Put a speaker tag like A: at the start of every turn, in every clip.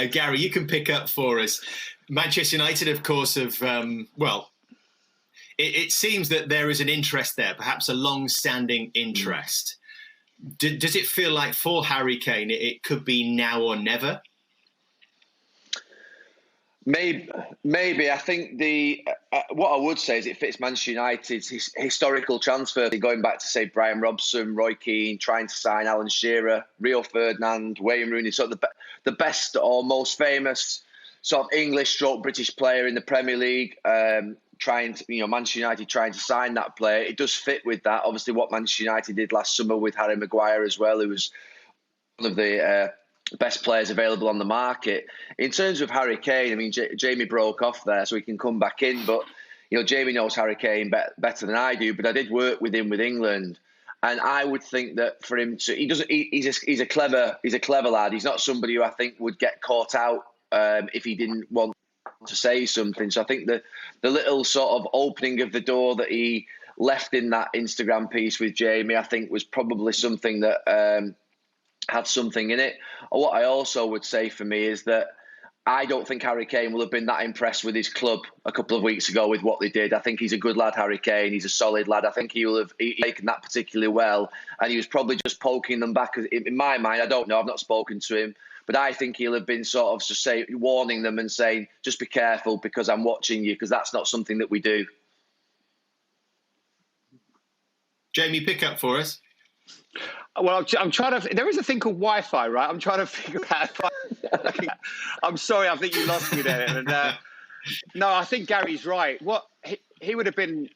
A: Gary, you can pick up for us. Manchester United, of course, it seems that there is an interest there, perhaps a long-standing interest. Does it feel like for Harry Kane it could be now or never?
B: Maybe. I think what I would say is it fits Manchester United's historical transfer, going back to, say, Brian Robson, Roy Keane, trying to sign Alan Shearer, Rio Ferdinand, Wayne Rooney, sort of the best or most famous sort of English/British player in the Premier League. Manchester United trying to sign that player. It does fit with that. Obviously, what Manchester United did last summer with Harry Maguire as well, who was one of the best players available on the market. In terms of Harry Kane, I mean, Jamie broke off there, so he can come back in. But Jamie knows Harry Kane better than I do. But I did work with him with England, and I would think that for him to, he's a clever lad. He's not somebody who I think would get caught out if he didn't want to say something. So I think the little sort of opening of the door that he left in that Instagram piece with Jamie, I think was probably something that had something in it. What I also would say for me is that I don't think Harry Kane will have been that impressed with his club a couple of weeks ago with what they did. I think he's a good lad, Harry Kane. He's a solid lad. I think he will have taken that particularly well. And he was probably just poking them back. In my mind, I don't know. I've not spoken to him. But I think he'll have been sort of just warning them and saying, just be careful because I'm watching you, because that's not something that we do.
A: Jamie, pick up for us.
C: Well, I'm trying to. There is a thing called Wi-Fi, right? I'm trying to figure out. I'm sorry, I think you lost me there. And, no, I think Gary's right. What he would have been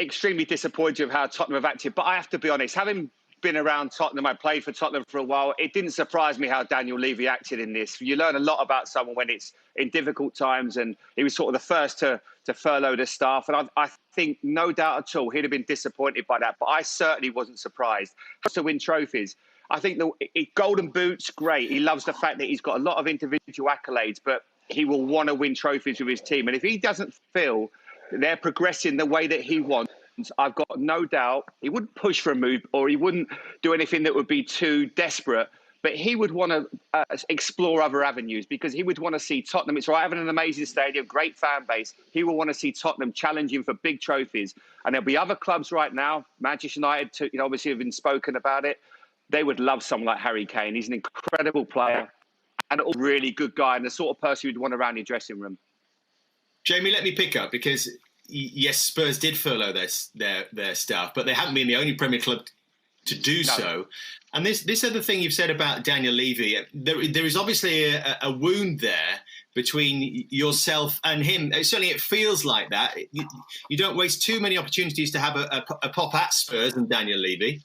C: extremely disappointed with how Tottenham have acted. But I have to be honest, having been around Tottenham, I played for Tottenham for a while. It didn't surprise me how Daniel Levy acted in this. You learn a lot about someone when it's in difficult times, and he was sort of the first to furlough the staff. And I think, no doubt at all, he'd have been disappointed by that. But I certainly wasn't surprised. To win trophies, I think the Golden Boots, great. He loves the fact that he's got a lot of individual accolades, but he will want to win trophies with his team. And if he doesn't feel that they're progressing the way that he wants, I've got no doubt he wouldn't push for a move, or he wouldn't do anything that would be too desperate. But he would want to explore other avenues, because he would want to see Tottenham. It's right, having an amazing stadium, great fan base. He will want to see Tottenham challenging for big trophies. And there'll be other clubs right now, Manchester United, too, obviously have been spoken about it. They would love someone like Harry Kane. He's an incredible player and a really good guy, and the sort of person you'd want around your dressing room.
A: Jamie, let me pick up, because yes, Spurs did furlough their staff, but they haven't been the only Premier club to do so. And this other thing you've said about Daniel Levy, there is obviously a wound there between yourself and him. Certainly it feels like that. You don't waste too many opportunities to have a pop at Spurs and Daniel Levy.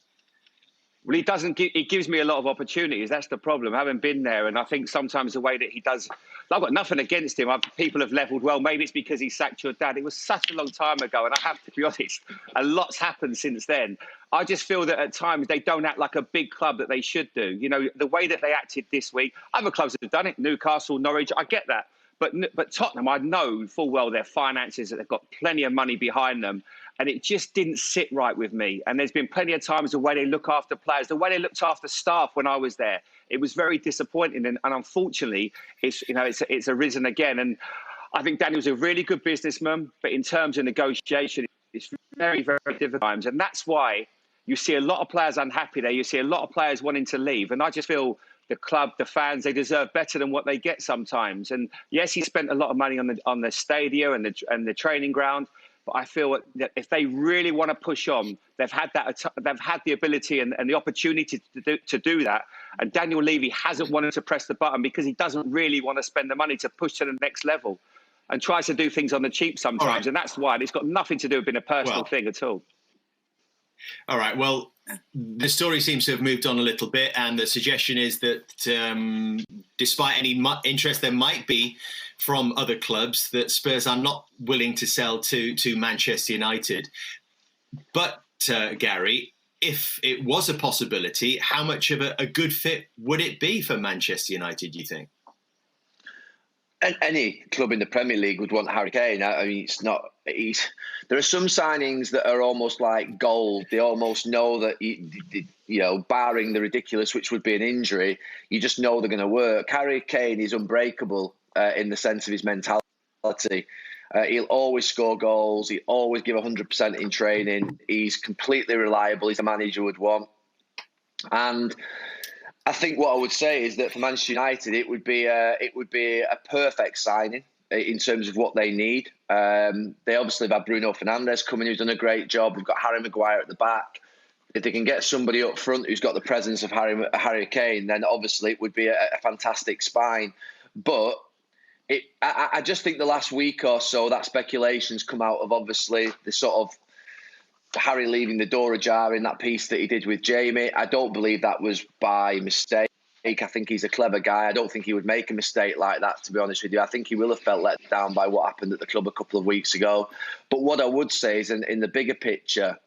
C: Well, he doesn't. He gives me a lot of opportunities. That's the problem. I haven't been there, and I think sometimes the way that he does, I've got nothing against him. People have levelled, well, maybe it's because he sacked your dad. It was such a long time ago, and I have to be honest, a lot's happened since then. I just feel that at times they don't act like a big club that they should do. The way that they acted this week, other clubs have done it. Newcastle, Norwich, I get that. But Tottenham, I know full well their finances, that they've got plenty of money behind them. And it just didn't sit right with me. And there's been plenty of times the way they look after players, the way they looked after staff when I was there. It was very disappointing. And unfortunately, it's arisen again. And I think Daniel's a really good businessman. But in terms of negotiation, it's very, very difficult times. And that's why you see a lot of players unhappy there. You see a lot of players wanting to leave. And I just feel the club, the fans, they deserve better than what they get sometimes. And yes, he spent a lot of money on the stadium and the training ground. But I feel that if they really want to push on, they've had the ability and the opportunity to do that. And Daniel Levy hasn't wanted to press the button because he doesn't really want to spend the money to push to the next level, and tries to do things on the cheap sometimes. Right. And that's why. And it's got nothing to do with being a personal thing at all.
A: All right. Well, the story seems to have moved on a little bit, and the suggestion is that despite any interest there might be from other clubs, that Spurs are not willing to sell to Manchester United. But, Gary, if it was a possibility, how much of a good fit would it be for Manchester United, do you think?
B: Any club in the Premier League would want Harry Kane. I mean, it's not. There are some signings that are almost like gold. They almost know that, barring the ridiculous, which would be an injury, you just know they're going to work. Harry Kane is unbreakable in the sense of his mentality. He'll always score goals. He'll always give 100% in training. He's completely reliable. He's a manager would want. And I think what I would say is that for Manchester United, it would be a perfect signing in terms of what they need. They obviously have had Bruno Fernandes coming, who's done a great job. We've got Harry Maguire at the back. If they can get somebody up front who's got the presence of Harry Kane, then obviously it would be a fantastic spine. But I just think the last week or so, that speculation's come out of obviously the sort of Harry leaving the door ajar in that piece that he did with Jamie. I don't believe that was by mistake. I think he's a clever guy. I don't think he would make a mistake like that, to be honest with you. I think he will have felt let down by what happened at the club a couple of weeks ago. But what I would say is, in the bigger picture,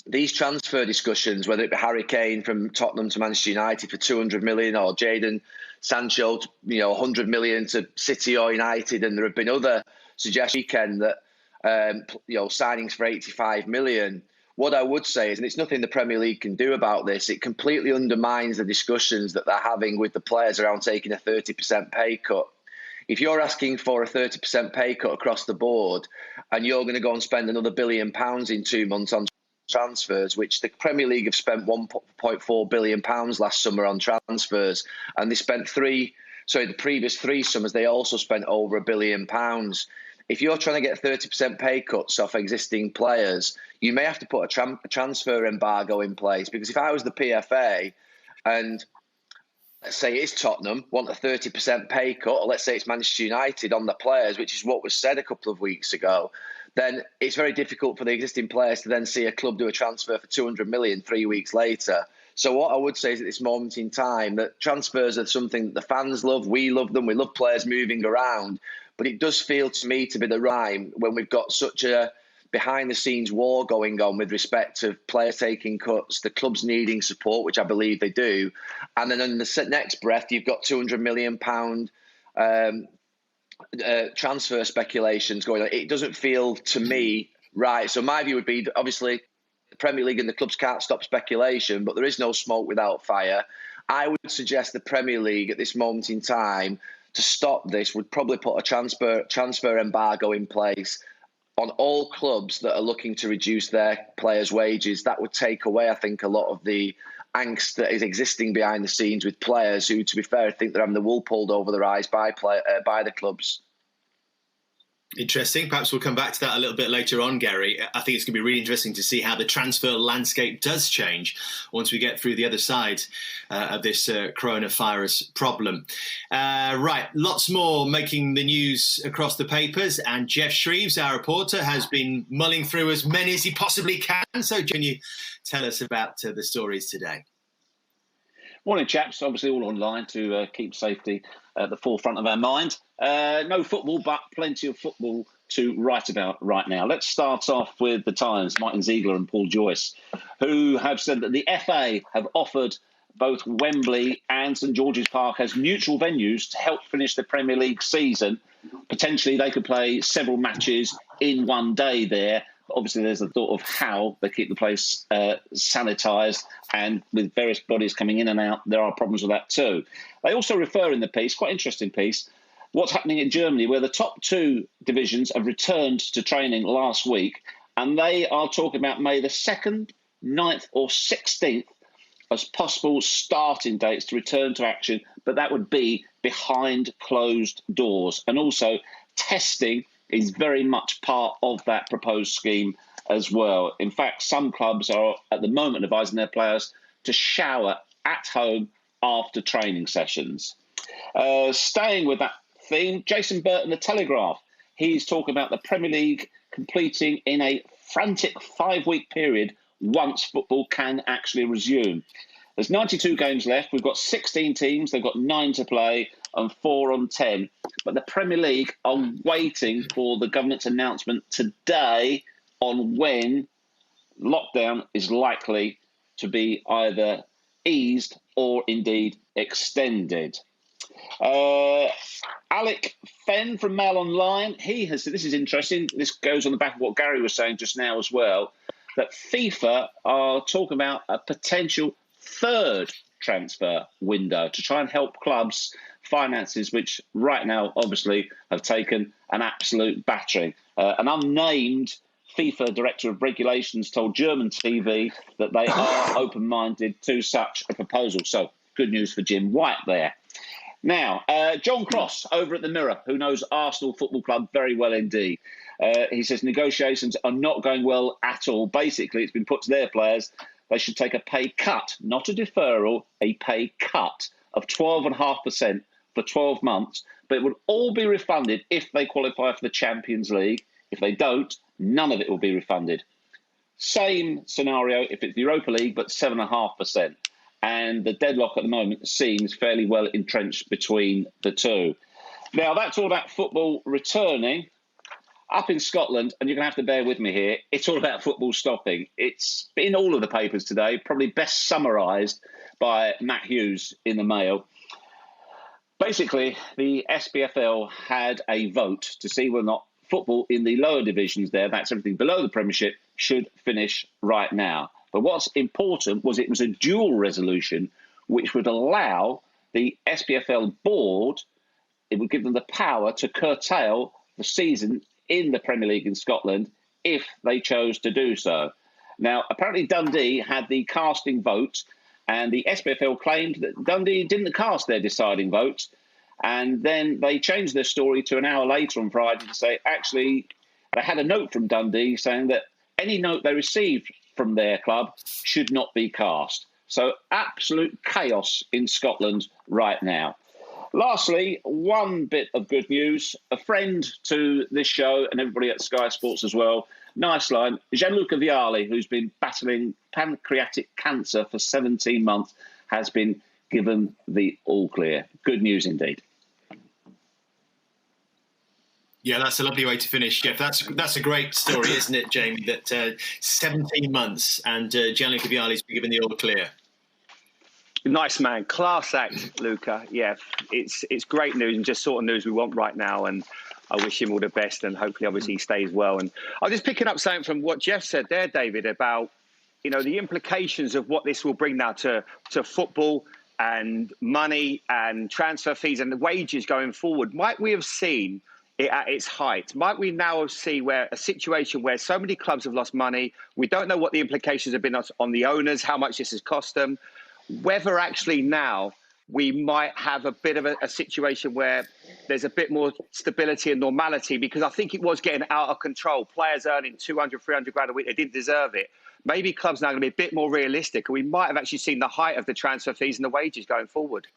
B: these transfer discussions, whether it be Harry Kane from Tottenham to Manchester United for 200 million or Jadon Sancho, 100 million to City or United, and there have been other suggestions weekend that signings for 85 million. What I would say is, and it's nothing the Premier League can do about this, it completely undermines the discussions that they're having with the players around taking a 30% pay cut. If you're asking for a 30% pay cut across the board and you're going to go and spend another £1 billion in 2 months on transfers, which the Premier League have spent £1.4 billion last summer on transfers, and they spent the previous 3 summers, they also spent over £1 billion. If you're trying to get 30% pay cuts off existing players, you may have to put a transfer embargo in place. Because if I was the PFA and let's say it's Tottenham, want a 30% pay cut, or let's say it's Manchester United on the players, which is what was said a couple of weeks ago, then it's very difficult for the existing players to then see a club do a transfer for 200 million 3 weeks later. So what I would say is at this moment in time that transfers are something that the fans love. We love them. We love players moving around. But it does feel to me to be the rhyme when we've got such a behind-the-scenes war going on with respect to players taking cuts, the clubs needing support, which I believe they do. And then in the next breath, you've got £200 million transfer speculations going on. It doesn't feel to me right. So my view would be, obviously, the Premier League and the clubs can't stop speculation, but there is no smoke without fire. I would suggest the Premier League at this moment in time, to stop this, would probably put a transfer embargo in place on all clubs that are looking to reduce their players' wages. That would take away, I think, a lot of the angst that is existing behind the scenes with players who, to be fair, I think they're having the wool pulled over their eyes by the clubs.
A: Interesting. Perhaps we'll come back to that a little bit later on, Gary. I think it's going to be really interesting to see how the transfer landscape does change once we get through the other side of this coronavirus problem. Right, lots more making the news across the papers, and Jeff Shreves, our reporter, has been mulling through as many as he possibly can. So can you tell us about the stories today?
D: Morning, chaps. Obviously all online to keep safety at the forefront of our mind. No football, but plenty of football to write about right now. Let's start off with the Times, Martin Ziegler and Paul Joyce, who have said that the FA have offered both Wembley and St George's Park as neutral venues to help finish the Premier League season. Potentially they could play several matches in one day there. Obviously, there's the thought of how they keep the place sanitised, and with various bodies coming in and out, there are problems with that too. They also refer in the piece, quite interesting piece, what's happening in Germany, where the top 2 divisions have returned to training last week, and they are talking about May the 2nd, 9th or 16th as possible starting dates to return to action, but that would be behind closed doors. And also testing is very much part of that proposed scheme as well. In fact, some clubs are at the moment advising their players to shower at home after training sessions. Staying with that theme, Jason Burton, The Telegraph, he's talking about the Premier League completing in a frantic 5-week period once football can actually resume. There's 92 games left. We've got 16 teams. They've got 9 to play and 4 on 10. But the Premier League are waiting for the government's announcement today on when lockdown is likely to be either eased or indeed extended. Alan Alec Fenn from Mail Online, he has said, this is interesting, this goes on the back of what Gary was saying just now as well, that FIFA are talking about a potential third transfer window to try and help clubs' finances, which right now obviously have taken an absolute battering. An unnamed FIFA Director of Regulations told German TV that they are open-minded to such a proposal. So good news for Jim White there. Now, John Cross over at the Mirror, who knows Arsenal Football Club very well indeed. He says negotiations are not going well at all. Basically, it's been put to their players, they should take a pay cut, not a deferral, a pay cut of 12.5% for 12 months. But it would all be refunded if they qualify for the Champions League. If they don't, none of it will be refunded. Same scenario if it's the Europa League, but 7.5%. And the deadlock at the moment seems fairly well entrenched between the two. Now, that's all about football returning. Up in Scotland, and you're going to have to bear with me here, it's all about football stopping. It's in all of the papers today, probably best summarised by Matt Hughes in the Mail. Basically, the SPFL had a vote to see whether or not football in the lower divisions there, that's everything below the Premiership, should finish right now. But what's important was it was a dual resolution which would allow the SPFL board, it would give them the power to curtail the season in the Premier League in Scotland if they chose to do so. Now, apparently Dundee had the casting vote, and the SPFL claimed that Dundee didn't cast their deciding vote, and then they changed their story to an hour later on Friday to say, actually, they had a note from Dundee saying that any note they received from their club should not be cast. So absolute chaos in Scotland right now. Lastly, one bit of good news. A friend to this show and everybody at Sky Sports as well, nice line, Gianluca Vialli, who's been battling pancreatic cancer for 17 months, has been given the all clear. Good news indeed.
A: Yeah, that's a lovely way to finish, Jeff. That's a great story, isn't it, Jamie? That 17 months and Gianluca Vialli's been given the all clear.
C: Nice man, class act, Luca. Yeah, it's great news and just sort of news we want right now. And I wish him all the best, and hopefully, obviously, he stays well. And I was just picking up something from what Jeff said there, David, about the implications of what this will bring now to football and money and transfer fees and the wages going forward. Might we have seen it at its height? Might we now see a situation where so many clubs have lost money? We don't know what the implications have been on the owners, how much this has cost them. Whether actually now we might have a bit of a situation where there's a bit more stability and normality, because I think it was getting out of control. Players earning 200, 300 grand a week, they didn't deserve it. Maybe clubs now are going to be a bit more realistic, and we might have actually seen the height of the transfer fees and the wages going forward.